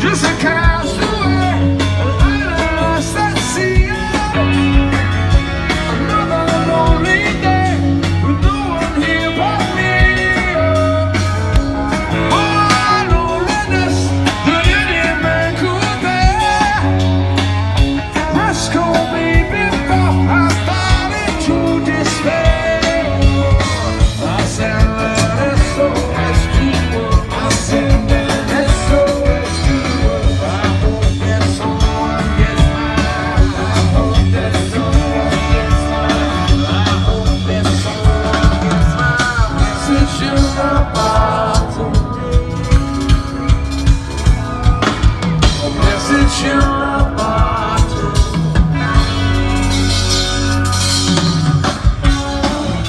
just a castaway, lost at sea. Another lonely day with no one here but me. Oh, loneliness that any man could bear. Rescue me before I started to despair. I said that it's so much deeper. I said that it's so much deeper. I hope that someone gets mine. I hope that someone gets mine. I hope that someone gets mine. Message in my bottle. A message in my bottle.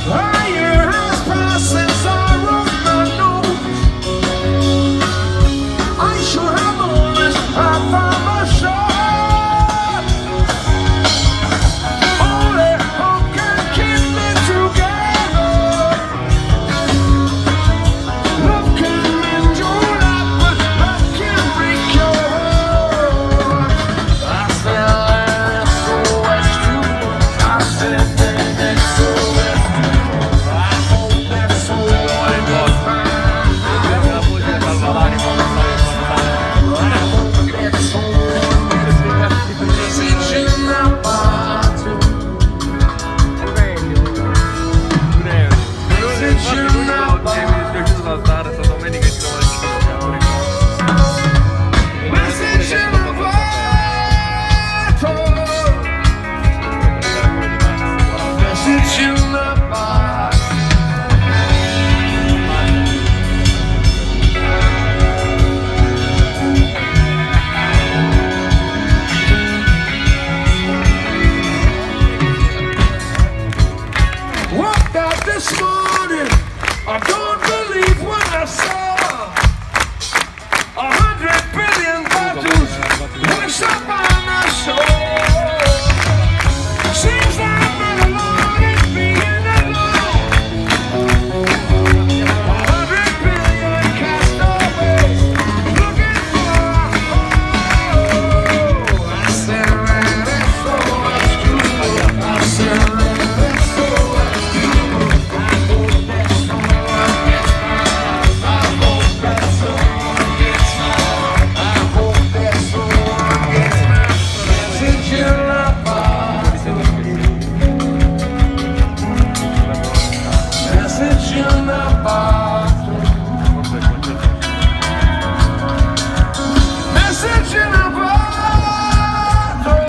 A year has passed since I wrote my note. I should have known this path from the shore. Only hope can keep me together. Love can mend your life, but love can break your heart. I said that it's so much too much. I said that it's so much too much. I hope that someone gets mine. I hope that someone gets mine. I hope that someone gets mine. Message in my bottle. Message in my bottle. Message in my bottle. Message in my bottle. Woke up this morning, I don't believe what I saw. 100 billion bottles washed up on the shore. Seems I'm not alone in being alone. 100 billion castaways looking for a home. I said that it's so much too much. I said that it's so much too much. I hope that someone gets mine. I hope that someone gets mine. I hope that someone gets mine. Message in my bottle. Message in my bottle. Message in my bottle.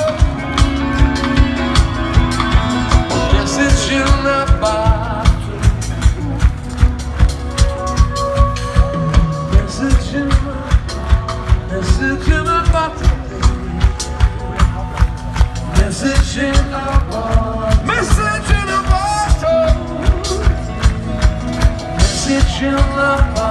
Message in my bottle. Message in my message in my bottle. Message in a bottle. Message in a bottle. Message in a bottle.